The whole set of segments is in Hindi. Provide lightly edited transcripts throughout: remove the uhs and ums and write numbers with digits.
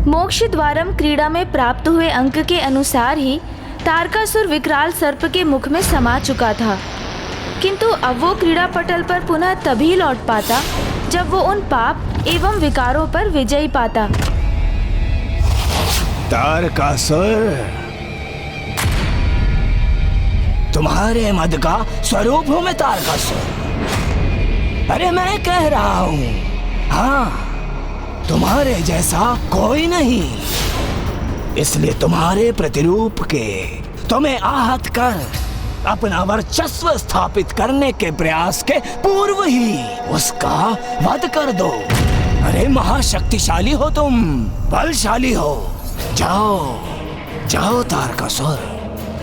मोक्ष द्वारम क्रीड़ा में प्राप्त हुए अंक के अनुसार ही तारकासुर विकराल सर्प के मुख में समा चुका था, किंतु अब वो क्रीड़ा पटल पर पुनः तभी लौट पाता जब वो उन पाप एवं विकारों पर विजय पाता। तारकासुर, तुम्हारे मद का स्वरूप हूं मैं तारकासुर। अरे मैं कह रहा हूं, हाँ, तुम्हारे जैसा कोई नहीं, इसलिए तुम्हारे प्रतिरूप के तुम्हें आहत कर अपना वर्चस्व स्थापित करने के प्रयास के पूर्व ही उसका वध कर दो। अरे महाशक्तिशाली हो तुम, बलशाली हो। जाओ जाओ तारकासुर,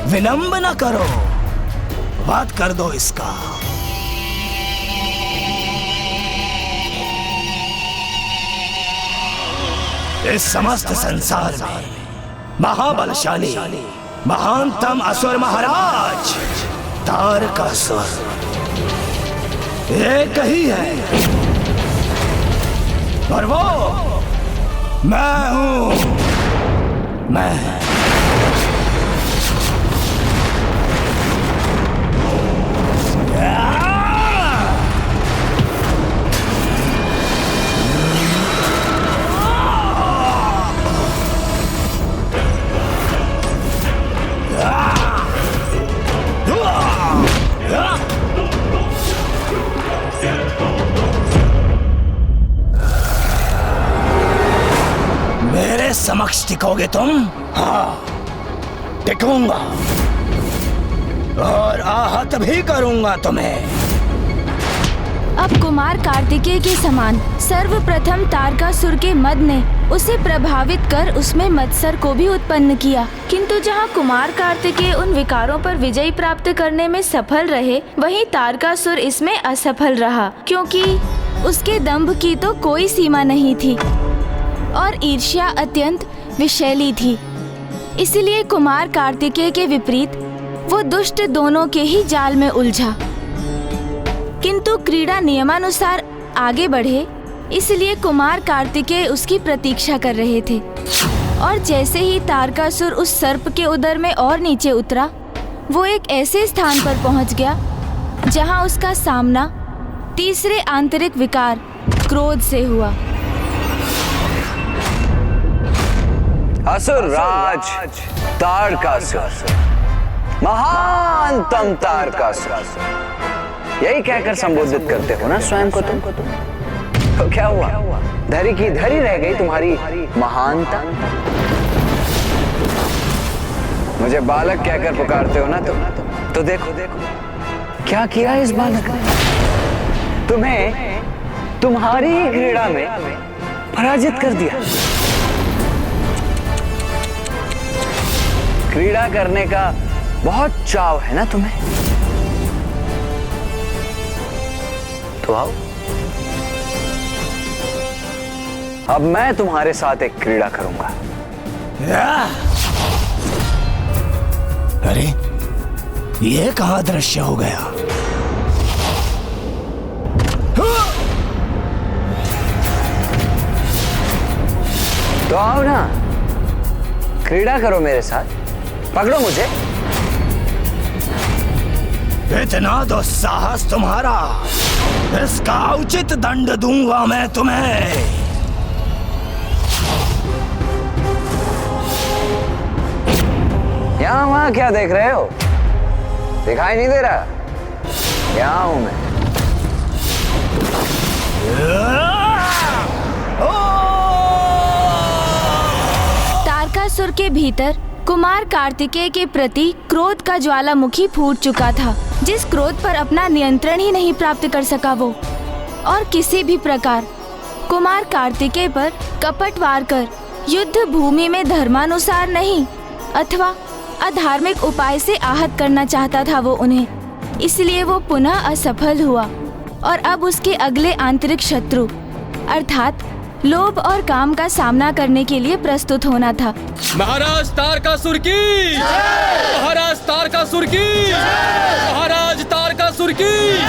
विलंब न करो, वध कर दो इसका। इस समस्त संसार में महाबलशाली महानतम असुर महाराज तारकासुर एक ही है, और वो मैं हूं। मैं मेरे समक्ष टिकोगे तुम? हाँ, टिकूंगा और आहत भी करूंगा तुम्हें। अब कुमार कार्तिकेय के समान सर्वप्रथम तारकासुर के मद ने उसे प्रभावित कर उसमें मत्सर को भी उत्पन्न किया, किंतु जहाँ कुमार कार्तिकेय उन विकारों पर विजय प्राप्त करने में सफल रहे, वहीं तारकासुर इसमें असफल रहा, क्योंकि उसके दंभ की तो कोई सीमा नहीं थी और ईर्ष्या अत्यंत विषैली थी। इसलिए कुमार कार्तिकेय के विपरीत वो दुष्ट दोनों के ही जाल में उलझा। किंतु क्रीड़ा नियमानुसार आगे बढ़े, इसलिए कुमार कार्तिकेय उसकी प्रतीक्षा कर रहे थे। और जैसे ही तारकासुर उस सर्प के उदर में और नीचे उतरा, वो एक ऐसे स्थान पर पहुंच गया जहां उसका सामना तीसरे आंतरिक विकार क्रोध से हुआ। असुर राज तारकासुर, महानतम तारकासुर, यही कहकर संबोधित करते हो ना स्वयं को तुम? तो क्या हुआ, धरी की धरी रह गई तुम्हारी महानता? मुझे बालक कहकर पुकारते हो ना तुम? तो देखो क्या किया इस बालक ने, तुम्हें तुम्हारी ही क्रीड़ा में पराजित कर दिया। क्रीड़ा करने का बहुत चाव है ना तुम्हें, तो आओ, अब मैं तुम्हारे साथ एक क्रीड़ा करूंगा। अरे ये कहां दृश्य हो गया? तो आओ ना, क्रीड़ा करो मेरे साथ, पकड़ो मुझे। इतना दुस्साहस तुम्हारा, इसका उचित दंड दूंगा मैं तुम्हें। यहां वहां क्या देख रहे हो? दिखाई नहीं दे रहा? यहां हूं मैं। तारकासुर के भीतर कुमार कार्तिकेय के प्रति क्रोध का ज्वालामुखी फूट चुका था, जिस क्रोध पर अपना नियंत्रण ही नहीं प्राप्त कर सका वो, और किसी भी प्रकार कुमार कार्तिकेय पर कपट वार कर युद्ध भूमि में धर्मानुसार नहीं अथवा अधार्मिक उपाय से आहत करना चाहता था वो उन्हें। इसलिए वो पुनः असफल हुआ और अब उसके अगले आंतरिक शत्रु अर्थात लोभ और काम का सामना करने के लिए प्रस्तुत होना था। महाराज तारकासुर की, महाराज तारकासुर की, महाराज तारकासुर की,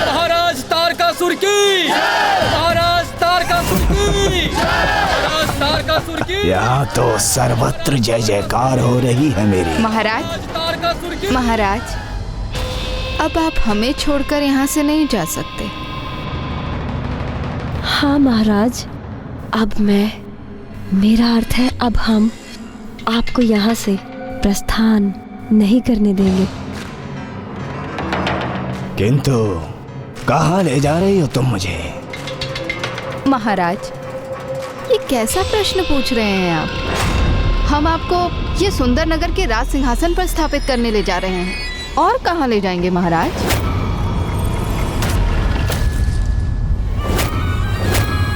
महाराज तारकासुर की, महाराज तारकासुर की, महाराज तारकासुर की। यहाँ तो सर्वत्र जय जयकार हो रही है मेरी। महाराज, तारकासुर की। महाराज, अब आप हमें छोड़कर यहाँ से नहीं जा सकते। हाँ महाराज, अब मेरा अर्थ है अब हम आपको यहाँ से प्रस्थान नहीं करने देंगे। किंतु कहाँ ले जा रही हो तुम मुझे? महाराज, ये कैसा प्रश्न पूछ रहे हैं आप? हम आपको ये सुंदर नगर के राज सिंहासन पर स्थापित करने ले जा रहे हैं। और कहाँ ले जाएंगे महाराज?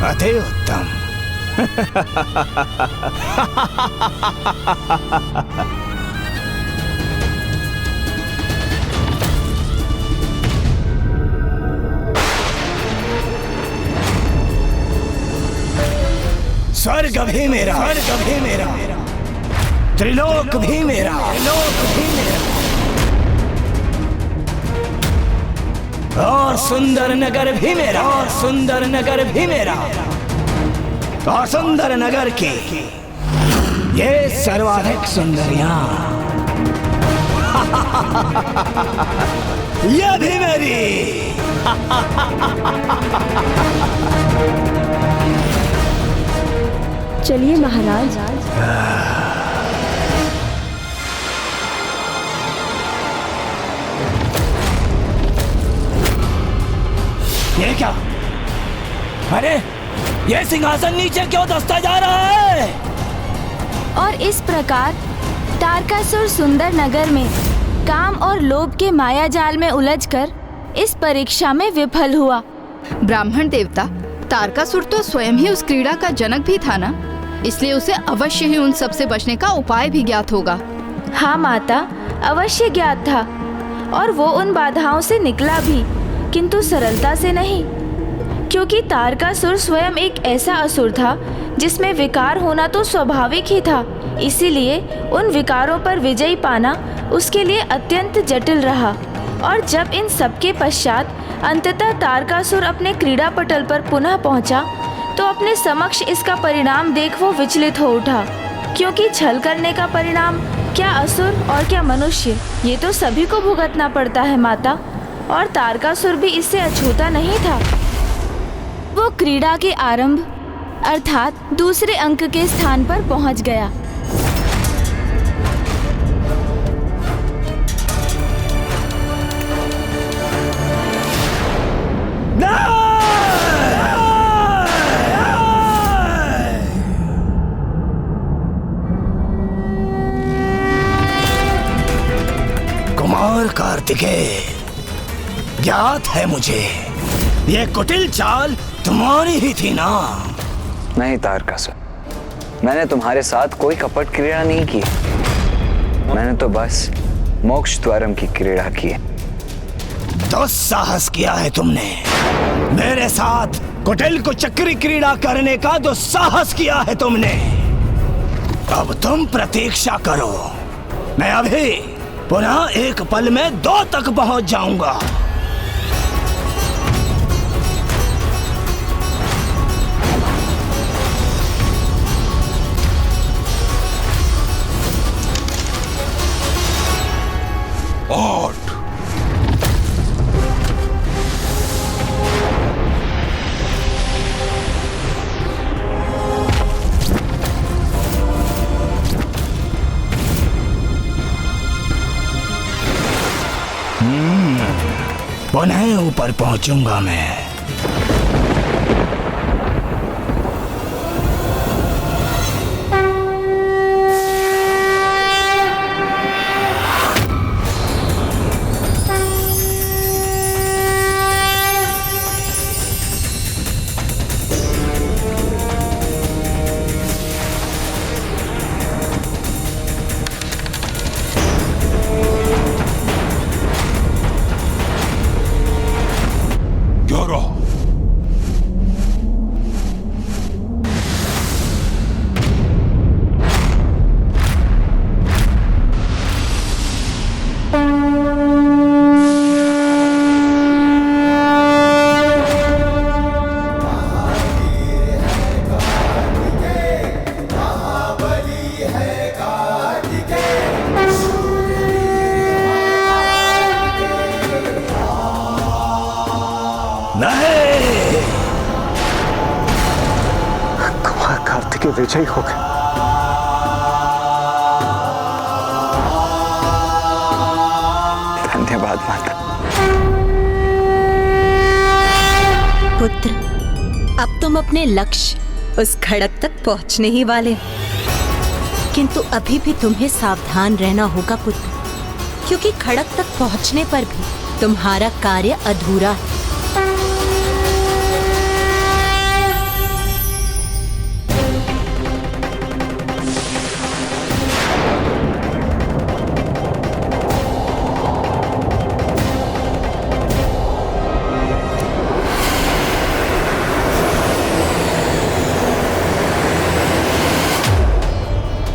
अति उत्तम। स्वर्ग भी मेरा, स्वर्ग भी मेरा, त्रिलोक भी मेरा, त्रिलोक भी मेरा, और सुंदर नगर भी मेरा, और सुंदर नगर भी मेरा, और सुंदर नगर की ये सर्वाधिक सुंदरियां ये भी मेरी। चलिए महाराज। ये क्या? अरे ये सिंहासन नीचे क्यों धंसता जा रहा है? और इस प्रकार तारकासुर सुंदर नगर में काम और लोभ के माया जाल में उलझकर इस परीक्षा में विफल हुआ। ब्राह्मण देवता तारकासुर तो स्वयं ही उस क्रीड़ा का जनक भी था ना, इसलिए उसे अवश्य ही उन सब से बचने का उपाय भी ज्ञात होगा। हाँ माता, अवश्य ज्ञात था और वो उन बाधाओं से निकला भी, किंतु सरलता से नहीं, क्योंकि तारकासुर स्वयं एक ऐसा असुर था जिसमें विकार होना तो स्वाभाविक ही था। इसीलिए उन विकारों पर विजयी पाना उसके लिए अत्यंत जटिल रहा। और जब इन सबके पश्चात अंततः तारकासुर अपने क्रीड़ा पटल पर पुनः पहुंचा, तो अपने समक्ष इसका परिणाम देख वो विचलित हो उठा, क्योंकि छल करने का परिणाम क्या असुर और क्या मनुष्य, ये तो सभी को भुगतना पड़ता है माता। और तारकासुर भी इससे अछूता नहीं था। वो क्रीड़ा के आरंभ अर्थात दूसरे अंक के स्थान पर पहुंच गया। कुमार कार्तिकेय, ज्ञात है मुझे ये कुटिल चाल तुम्हारी ही थी ना? नहीं तारकासुर, मैंने तुम्हारे साथ कोई कपट क्रीड़ा नहीं की। मैंने तो बस मोक्ष द्वारम की क्रीड़ा की है। दुस्साहस किया है तुमने। मेरे साथ कुटिल को चक्री क्रीड़ा करने का दुस्साहस किया है तुमने। अब तुम प्रतीक्षा करो, मैं अभी पुनः एक पल में 2 तक पहुंच जाऊंगा। पुनः ऊपर पहुंचूंगा मैं। क्या रहा? कार्तिकेय विजयी हो गए। धन्यवाद माता। पुत्र, अब तुम अपने लक्ष्य उस खड़क तक पहुंचने ही वाले हो। किंतु अभी भी तुम्हें सावधान रहना होगा पुत्र, क्योंकि खड़क तक पहुंचने पर भी तुम्हारा कार्य अधूरा है।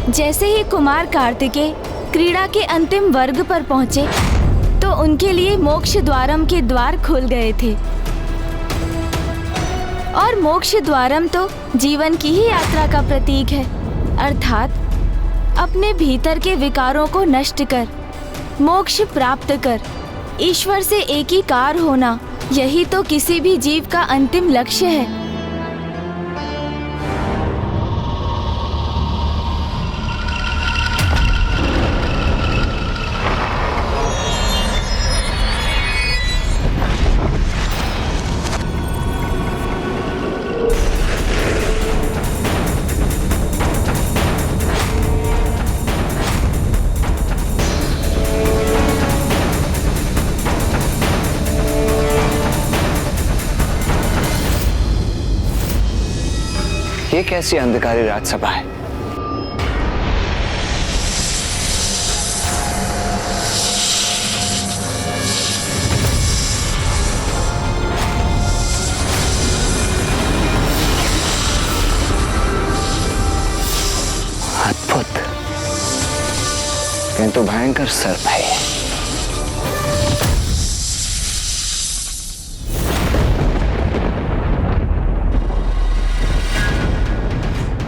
जैसे ही कुमार कार्तिकेय क्रीड़ा के अंतिम वर्ग पर पहुंचे तो उनके लिए मोक्ष द्वारम के द्वार खुल गए थे। और मोक्ष द्वारम तो जीवन की ही यात्रा का प्रतीक है, अर्थात अपने भीतर के विकारों को नष्ट कर मोक्ष प्राप्त कर ईश्वर से एकीकार होना, यही तो किसी भी जीव का अंतिम लक्ष्य है। ये कैसी अंधकारी राजसभा है? अद्भुत, किंतु भयंकर सर्प है।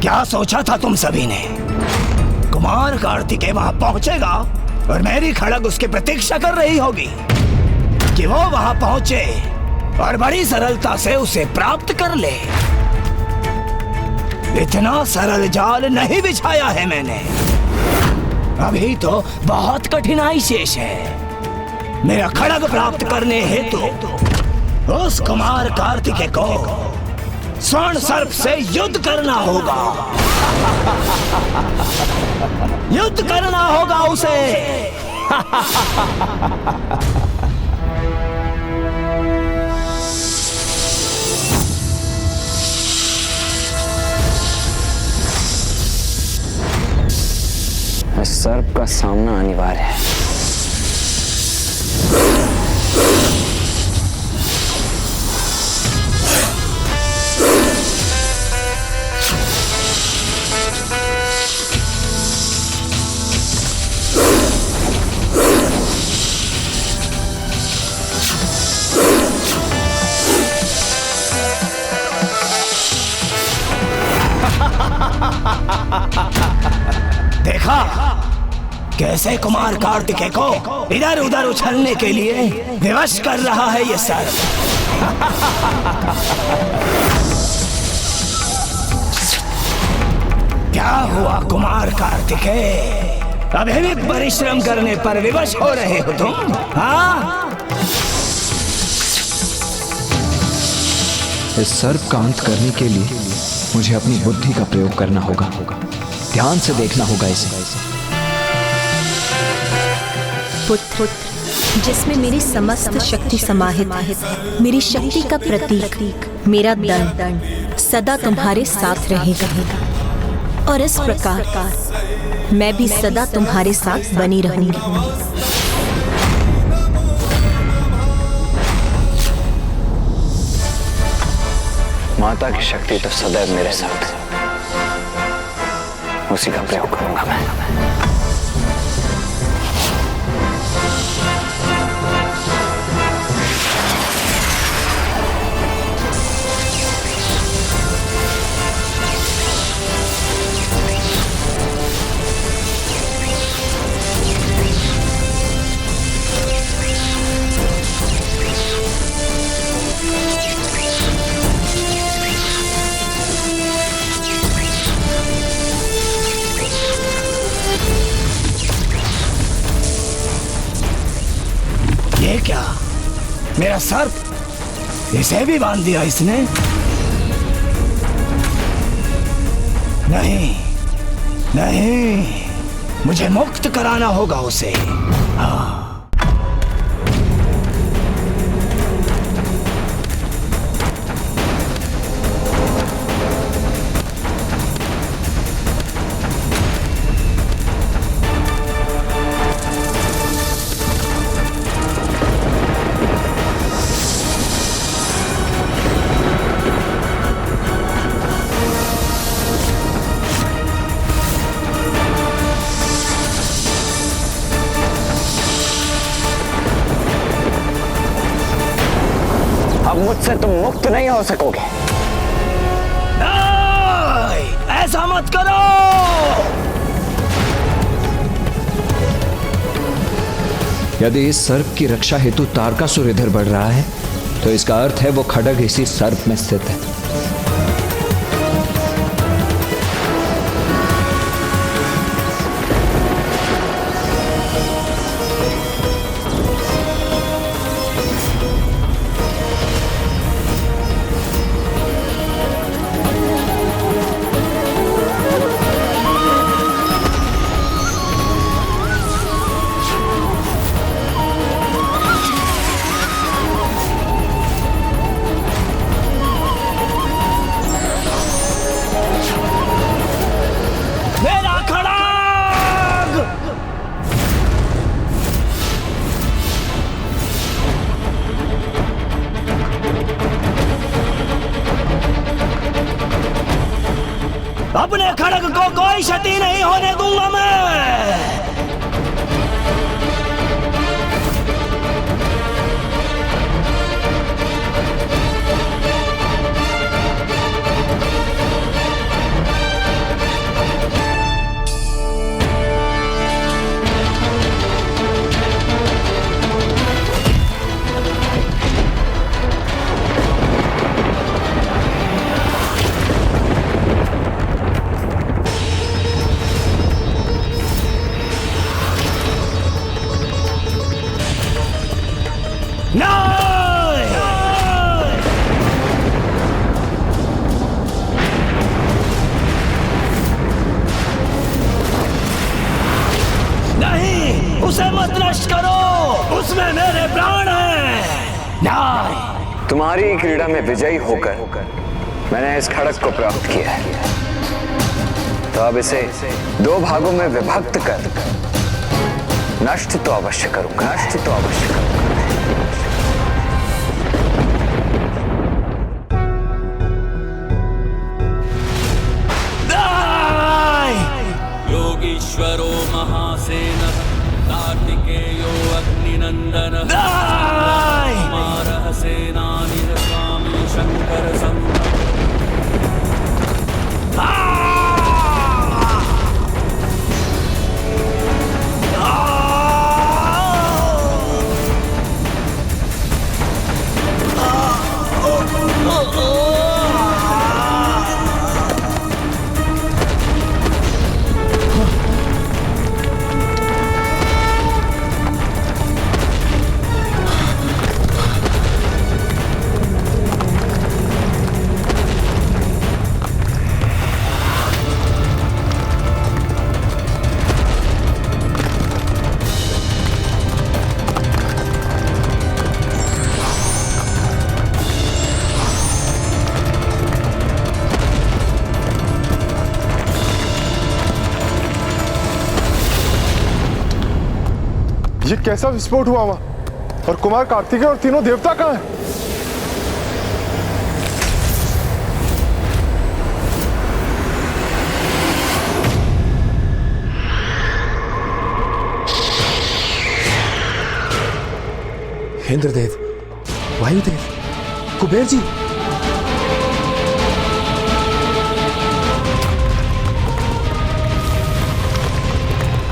क्या सोचा था तुम सभी ने? कुमार कार्तिकेय वहां पहुंचेगा और मेरी खड़ग उसकी प्रतीक्षा कर रही होगी कि वो वहां पहुंचे और बड़ी सरलता से उसे प्राप्त कर ले। इतना सरल जाल नहीं बिछाया है मैंने। अभी तो बहुत कठिनाई शेष है। मेरा खड़ग प्राप्त करने हेतु उस कुमार कार्तिकेय को स्वर्ण सर्प से युद्ध करना होगा। युद्ध करना होगा उसे। इस सर्प का सामना अनिवार्य है। देखा कैसे कुमार कार्तिकेय को इधर उधर उछलने के लिए विवश कर रहा है ये सर्प। क्या हुआ कुमार कार्तिकेय? अभी भी परिश्रम करने पर विवश हो रहे हो तुम? हाँ? इस सर्प का अंत करने के लिए मुझे अपनी बुद्धि का प्रयोग करना होगा। ध्यान से देखना होगा इसे। पुत्र, जिसमें मेरी समस्त शक्ति समाहित है, मेरी शक्ति का प्रतीक मेरा दंड सदा तुम्हारे साथ रहेगा और इस प्रकार मैं भी सदा तुम्हारे साथ बनी रहूंगी। माता की शक्ति तो सदैव मेरे साथ है, उसी का प्रयोग करूंगा मैं। क्या मेरा सर्प, इसे भी बांध दिया इसने? नहीं नहीं, मुझे मुक्त कराना होगा उसे। हाँ। अब मुझसे तुम मुक्त नहीं हो सकोगे। नहीं, ऐसा मत करो। यदि इस सर्प की रक्षा हेतु तारकासुर इधर बढ़ रहा है तो इसका अर्थ है वो खड्ग इसी सर्प में स्थित है। अपने खड़ग को कोई क्षति नहीं होने दूंगा मैं। नहीं, उसे मत नष्ट करो, उसमें मेरे प्राण हैं। नहीं, तुम्हारी क्रीड़ा में विजयी होकर मैंने इस खड़ग को प्राप्त किया है, तो अब इसे दो भागों में विभक्त कर नष्ट तो अवश्य करूंगा, नष्ट तो अवश्य करूंगा। योगीश्वरो महासेनः कार्तिकेयो अग्निनंदनः कुमारः सेनानिः स्वामी शंकर संघ। ये कैसा विस्फोट हुआ वहां? और कुमार, कार्तिकेय और तीनों देवता कहां हैं? इंद्रदेव, वायुदेव, कुबेर जी,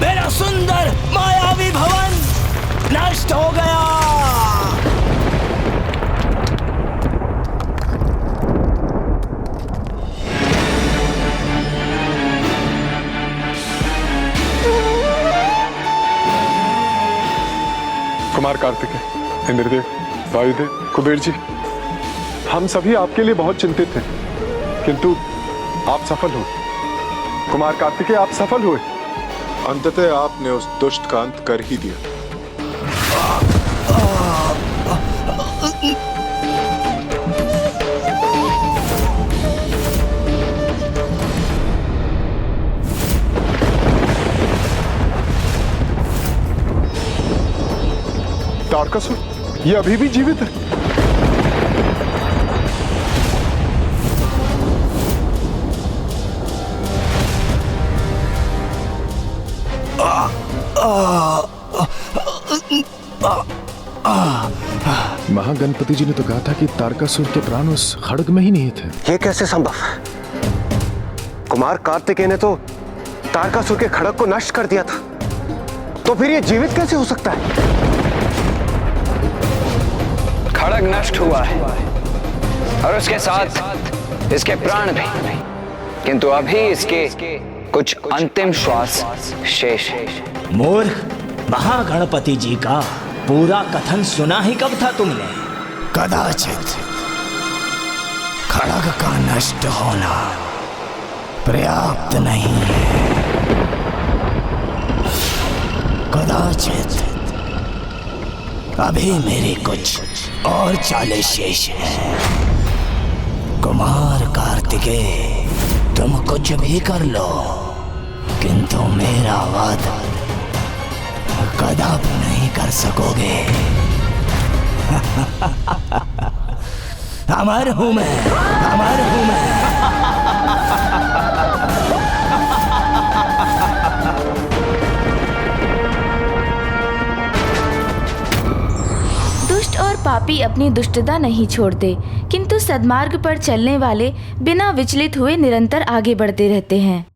मेरा सुंदर मायावी भवन नष्ट हो गया। कुमार कार्तिकेय, इंद्रदेव, वायुदेव, कुबेर जी, हम सभी आपके लिए बहुत चिंतित थे, किंतु आप सफल हुए। कुमार कार्तिकेय, आप सफल हुए। अंततः आपने उस दुष्ट का अंत कर ही दिया। तारकासुर, ये अभी भी जीवित है। महागणपति जी ने तो कहा था कि तारकासुर के प्राण उस खड्ग में ही नहीं थे। ये कैसे संभव? कुमार कार्तिकेय ने तो तारकासुर के खड्ग को नष्ट कर दिया था, तो फिर ये जीवित कैसे हो सकता है? खड्ग नष्ट हुआ है और उसके साथ इसके प्राण भी, किंतु अभी इसके कुछ अंतिम श्वास शेष है। मूर्ख, महागणपति जी का पूरा कथन सुना ही कब था तुमने? कदाचित खड्ग का नष्ट होना पर्याप्त नहीं है। कदाचित अभी मेरी कुछ और चालें शेष हैं। कुमार कार्तिकेय, तुम कुछ भी कर लो, किंतु मेरा वादा कदापि नहीं कर सकोगे। अमर हूं मैं, अमर हूं मैं। दुष्ट और पापी अपनी दुष्टता नहीं छोड़ते, किंतु सद्मार्ग पर चलने वाले बिना विचलित हुए निरंतर आगे बढ़ते रहते हैं।